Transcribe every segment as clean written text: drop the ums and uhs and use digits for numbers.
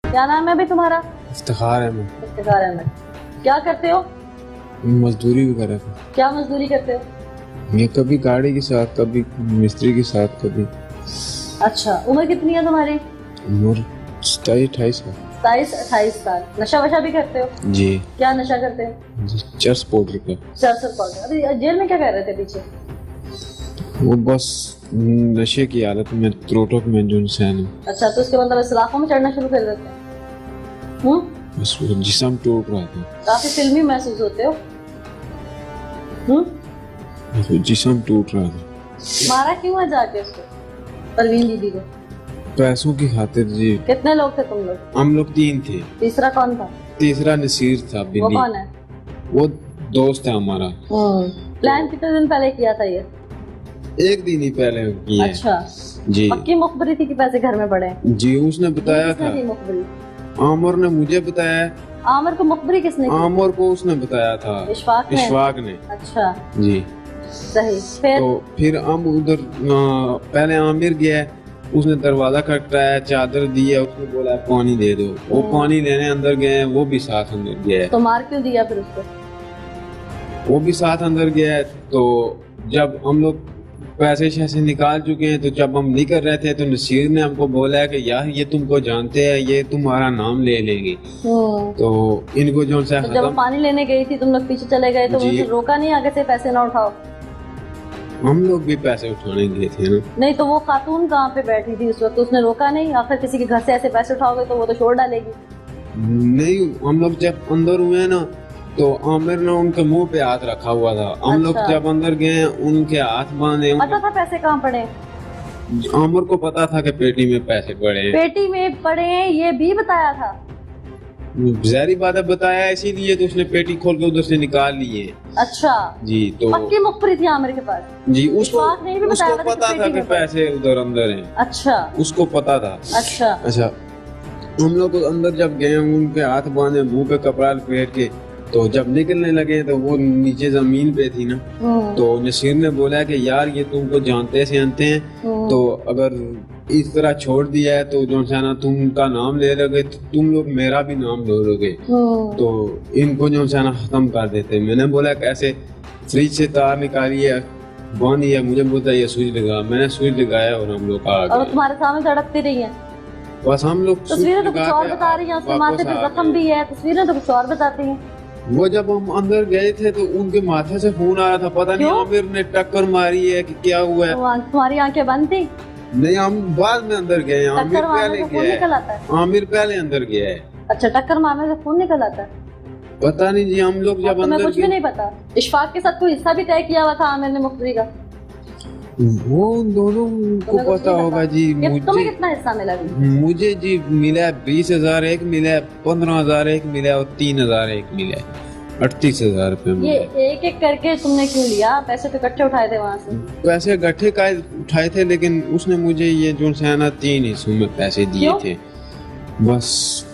क्या नाम है अभी तुम्हारा? इफ्तिखार है। मैं इफ्तिखार अहमद। क्या करते हो? मजदूरी भी कर रहा था। क्या मजदूरी करते हो? ये कभी गाड़ी के साथ, कभी मिस्त्री के साथ, कभी। अच्छा, उम्र कितनी है तुम्हारी? उम्र 27-28 है। 27-28 साल। नशा वशा भी करते हो? जी। क्या नशा करते हो? चर्स पाउडर का। चरस पाउडर। अभी जेल में क्या कर रहे थे पीछे? वो बस नशे की हालत में त्रोटक में जो इंसान है, अच्छा, तो उसके मतलब इस्लाखों में चढ़ना शुरू कर देते हैं। बस वो जिस्म टूट रहा था। काफी फिल्मी महसूस होते हो। बस वो जिस्म टूट रहा था। मारा क्यों है जाके उसको, परवीन दीदी को? पैसों की खातिर जी। कितने लोग थे तुम लोग? हम लोग 3 थे। तीसरा कौन था? तीसरा नसीर था। वो बिल्ली। कौन है? वो दोस्त है हमारा। प्लान कितने दिन पहले किया था ये? 1 दिन ही पहले किया है। अच्छा जी। पक्की मुखबरी थी कि पैसे घर में पड़े? जी, उसने बताया था। मुखबरी आमर ने मुझे बताया। आमिर को मुखबरी किसने की? आमर को उसने बताया था। इशफाक ने। अच्छा जी। सही। फिर हम उधर पहले आमिर गया, उसने दरवाजा खटखटाया, चादर दी है, उसने बोला पानी दे दो। वो पानी लेने अंदर गए, वो भी साथ अंदर गया है। तो मार क्यों दिया फिर उसको? वो भी साथ अंदर गया है। तो जब हम लोग पैसे शैसे निकाल चुके हैं, तो जब हम निकल रहे थे तो नसीर ने हमको बोला है कि यार ये तुमको जानते हैं, ये तुम्हारा नाम ले लेंगे। तो इनको जो सा तो जब पानी लेने गई थी तुम लोग पीछे चले गए तो मुझे रोका नहीं आगे से पैसे ना उठाओ? हम लोग भी पैसे उठाने गए थे ना। नहीं तो वो खातून कहाँ पे बैठी थी उस वक्त? उसने रोका नहीं? आखिर किसी के घर से ऐसे पैसे उठाओगे तो वो तो छोड़ डालेगी। नहीं, हम लोग जब अंदर हुए ना तो आमिर ने उनके मुंह पे हाथ रखा हुआ था। हम लोग जब अंदर गए उनके हाथ बांधे। पता था पैसे कहाँ पड़े? आमिर को पता था कि पेटी में पैसे पड़े हैं। पेटी में पड़े हैं ये भी बताया था? ज़ाहिर बात है बताया, इसीलिए तो उसने पेटी खोल के उधर से निकाल लिए। अच्छा जी। तो पक्की मुखबरी थी आमिर के पास? जी। उसको पता था कि पैसे उधर अंदर हैं। अच्छा उसको पता था। अच्छा हम लोग अंदर जब गए, उनके हाथ बांधे, मुंह पे कपड़ा लपेट के, तो जब निकलने लगे तो वो नीचे जमीन पे थी ना। तो नसीर ने बोला कि यार ये तुमको जानते से जानते हैं, तो अगर इस तरह छोड़ दिया है तो जो है ना तुम उनका नाम ले लोगे तो तुम लोग मेरा भी नाम ले लोगे, तो इनको जो है ना खत्म कर देते। मैंने बोला कैसे? फ्रिज से तार निकाली है, बांधी है, मुझे बोलता है ये स्विच लगा। मैंने स्विच लगाया और हम लोग आ गए। और तुम्हारे सामने धड़कती रही है? बस हम लोग तस्वीरें तो कुछ और बता रही हैं, उसके माथे पे जख्म भी है, तस्वीरें तो कुछ और बताती हैं। वो जब हम अंदर गए थे तो उनके माथे से खून आ रहा था। पता नहीं आमिर ने टक्कर मारी है कि क्या हुआ है। तुम्हारी आंखें बंद थी? नहीं, हम बाद में अंदर गए। आमिर पहले गया है। आमिर पहले अंदर गया है। अच्छा, टक्कर मारने से खून निकल आता है? पता नहीं जी, हम लोग जब अंदर कुछ भी नहीं पता। इशफाक के साथ कोई हिस्सा भी तय किया हुआ था आमिर ने मुखबरी का? वो उन दोनों को पता होगा जी। तुम्हें कितना हिस्सा मिला? मुझे जी मिला 20,000 एक मिला, 15,000 एक मिला और 3,000 एक मिला, 38,000 रुपए। ये एक एक करके तुमने क्यों लिया? पैसे तो इकट्ठे उठाए थे वहाँ से? पैसे इकट्ठे का उठाए थे, लेकिन उसने मुझे ये जो है ना 3 हिस्सों में पैसे दिए थे। बस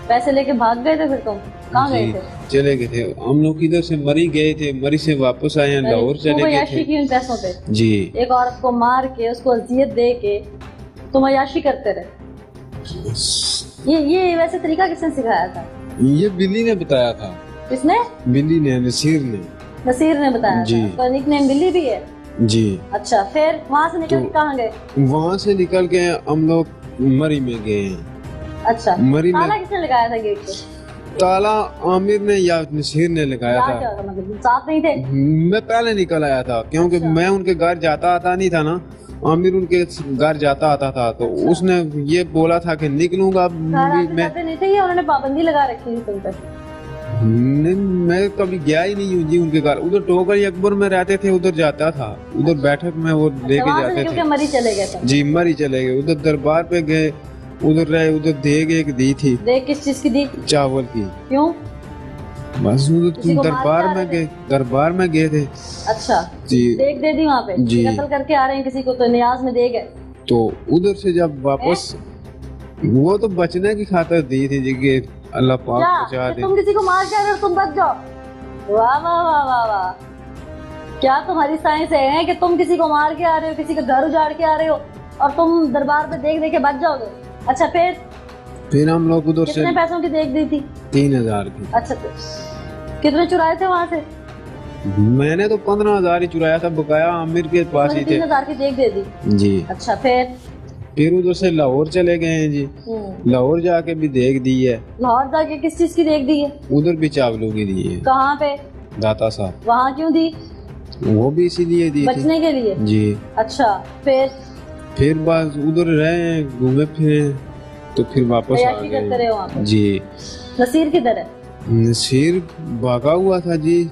पैसे लेके भाग गए थे फिर तुम? कहाँ गए थे? चले गए थे हम लोग, इधर से मरी गए थे, मरी से वापस आए, लाहौर चले गए थे। की उन पैसों पे जी। एक औरत को मार के उसको अजियत दे के तुम अयाशी करते रहे। ये वैसे तरीका किसने सिखाया था? ये बिल्ली ने बताया था। किसने? बिल्ली ने, नसीर ने। नसीर ने बताया जी। तो निकनेम बिल्ली भी है? जी। अच्छा, फिर वहाँ से निकल के कहाँ गए? वहाँ से निकल के हम लोग मरी में गए हैं। अच्छा, मरी में ताला किसने लगाया था गेट पे? ताला आमिर ने या नसीर ने लगाया था। क्या मतलब साथ नहीं थे? मैं पहले निकल आया था क्योंकि मैं उनके घर जाता आता नहीं था ना। आमिर उनके घर जाता आता था, तो उसने ये बोला था कि निकलूंगा। नहीं थे, ये उन्होंने पाबंदी लगा रखी थी तुम पे? नहीं, मैं कभी गया ही नहीं हूँ जी उनके घर। उधर टोकर अकबर में रहते थे, उधर जाता था, उधर बैठक में वो लेके जाते थे। मरी चले गए थे? जी, मरी चले गए। उधर दरबार पे गए, उधर रहे, उधर देग एक दी थी। देग किस चीज की दी? चावल की। क्यों? बस दरबार में गए थे। अच्छा जी। देग दे दी वहाँ पे? नकल करके आ रहे हैं किसी को, तो नियाज में देग है। तो उधर से जब वापस, वो तो बचने की खातिर दी थी जी कि अल्लाह पाक बचा दे। तुम किसी को मार के आ रहे हो, तुम बच जाओ? वाह वाह वाह वाह वाह, क्या तुम्हारी साइंस है कि तुम किसी को मार के आ रहे हो, किसी का घर उजाड़ के आ रहे हो और तुम दरबार पे देख देख के बच जाओगे? अच्छा, फिर हम लोग उधर से कितने पैसों की देख दी थी? 3000 की। अच्छा, तो कितने चुराए थे वहाँ से? मैंने तो 15,000 ही चुराया था, बकाया आमिर के पास ही थे। 3000 की देख दे दी जी। अच्छा, फिर उधर से लाहौर चले गए हैं जी। लाहौर जाके भी देख दी है। लाहौर जाके किस चीज की देख दी है? उधर भी चावलों की दी है। कहाँ पे? दाता साहब। वहाँ क्यों दी? वो भी इसीलिए दी बचने के लिए जी। अच्छा, फिर बस उधर रहे, घूमे फिरे, तो फिर वापस आ गए जी। नसीर किधर है? नसीर भागा हुआ था जी।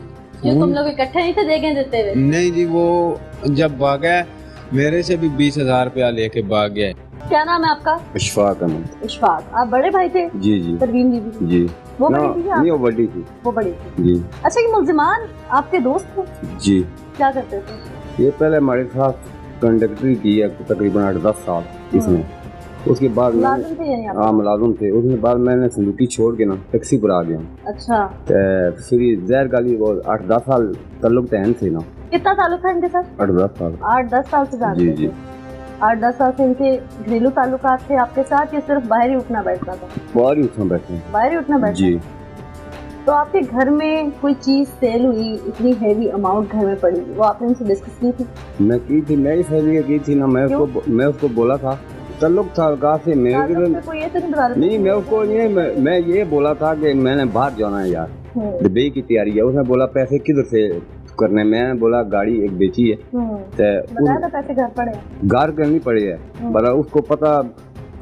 क्यों, तुम लोग इकट्ठे नहीं थे देखे देते हुए? नहीं जी, वो जब भागा मेरे से भी 20,000 रुपया लेके भाग गया। क्या नाम है आपका? इशफाक अहमद। इशफाक, आप बड़े भाई थे? जी जी। परवीन बीबी जी। वो बड़ी थी? नहीं, वो बड़ी थी। वो बड़ी थी जी। अच्छा, ये मुल्जिमान आपके दोस्त थे? जी। क्या करते थे? ये पहले हमारे साथ कंडक्टरी की है तकरीबन 8-10 साल इसमें। उसके बाद मुलाजिम थे यानी आप? हाँ, मुलाजिम थे। उसके बाद मैंने संदूकी छोड़ के ना टैक्सी पर आ गया। अच्छा। फिर जहर गाली वो 8-10 साल ताल्लुक तहन थे ना। कितना ताल्लुक था इनके साथ? 8-10 साल। 8-10 साल से जानते जी जी। थे? 8-10 साल से इनके घरेलू ताल्लुकात थे आपके साथ, या सिर्फ बाहर ही उठना बैठना था? बाहर ही उठना बैठे। बाहर ही उठना बैठना जी। तो आपके घर में कोई चीज सेल हुई, इतनी हेवी अमाउंट घर में पड़ी, वो आपने उनसे डिस्कस की थी? मैं की थी, मैं ही की थी ना। मैं उसको बोला था, ताल्लुक था कहाँ से मेरे कोई ये तो नहीं बता रहे? नहीं, मैं उसको मैं ये बोला था कि मैंने बाहर जाना है यार, दुबई की तैयारी है। उसने बोला पैसे किधर से करने? मैं बोला गाड़ी एक बेची है, बताया था पैसे घर पड़े हैं। घर करनी पड़ी है, पर उसको पता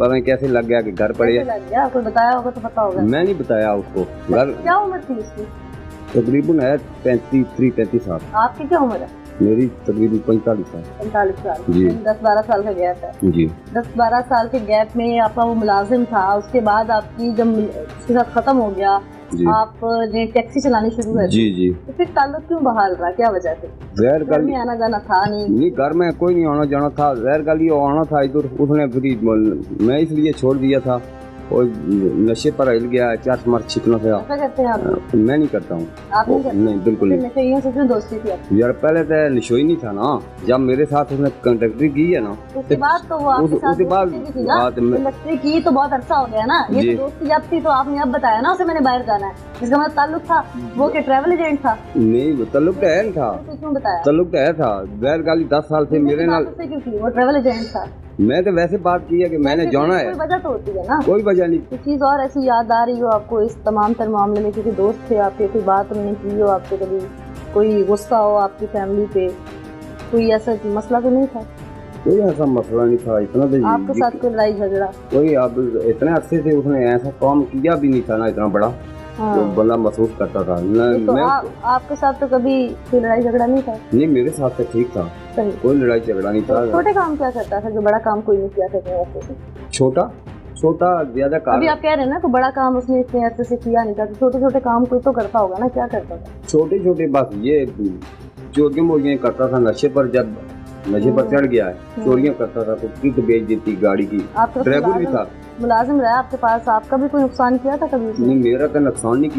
नहीं कैसे लग गया कि घर पड़े है। लग गया, कोई बताया होगा तो पता होगा। मैं नहीं बताया उसको। घर क्या उम्र थी उसकी? तकरीबन है 35 साल। आपकी क्या उम्र है? मेरी तकरीबन 45 साल। 45 साल जी। 10-12 साल का गैप है जी। 10-12 साल के गैप में आपका वो मुलाजिम था, उसके बाद आपकी जब उसके साथ खत्म हो गया, आपने टैक्सी चलानी शुरू कर दी। जी जी। तो फिर ताल्लुक क्यों बहाल रहा, क्या वजह थी? घर में आना जाना था नहीं? घर में कोई नहीं आना जाना था। जहर गाली आना था इधर, उसने फिर मैं इसलिए छोड़ दिया था। और नशे पर हिल गया, चार मार छिकना था। क्या करते हैं आप? मैं नहीं करता हूँ। आप नहीं करते? नहीं, बिल्कुल नहीं। नशेइयों से क्यों दोस्ती थी आपकी? यार पहले तो नशोई नहीं था ना, जब मेरे साथ उसने कंडक्टरी की है ना, उसके बाद तो वो आपके साथ दोस्ती थी ना। कंडक्टरी की तो बहुत अरसा हो गया ना, ये तो दोस्ती जब थी तो आपने अब बताया ना उसे मैंने बाहर जाना है, जिसका मतलब ताल्लुक था। वो के ट्रैवल एजेंट था? नहीं, ताल्लुक तो है था। क्यों बताया? ताल्लुक तो है था। जहर गाली 10 साल से मेरे नाल। क्यों की? वो ट्रैवल एजेंट था। मैं तो वैसे बात की है कि मैंने जाना है। कोई वजह तो होती है ना? कोई वजह नहीं। कोई चीज और ऐसी याद आ रही हो आपको इस तमाम तर मामले में, क्योंकि दोस्त थे आपके, कोई बात उन्होंने की हो आपसे, कभी कोई गुस्सा हो आपकी फैमिली पे, कोई ऐसा मसला तो नहीं था? कोई ऐसा मसला नहीं था। इतना तो आपके साथ कोई लड़ाई झगड़ा? कोई अब इतने अरसे से उसने ऐसा काम किया भी नहीं था ना, इतना बड़ा जो बंदा महसूस करता था। तो आपके साथ तो कभी कोई लड़ाई झगड़ा नहीं था? नहीं, मेरे साथ तो ठीक था, कोई लड़ाई झगड़ा नहीं था। छोटे काम क्या करता था जो बड़ा काम कोई नहीं किया था? छोटा ज्यादा काम। अभी आप कह रहे हैं ना तो बड़ा काम उसने इतने अरसे से किया नहीं था, तो छोटे छोटे काम कोई तो करता होगा ना? क्या करता था? छोटे छोटे बस ये चोरियां मोरियां करता था। नशे पर जब नशे पर चढ़ गया है, चोरियां करता था, तो किट बेच देती गाड़ी की। ड्राइवर भी था, मुलाजिम रहा आपके पास, आपका भी कोई नुकसान किया था कभी? नहीं, मेरा तो नुकसान नहीं किया।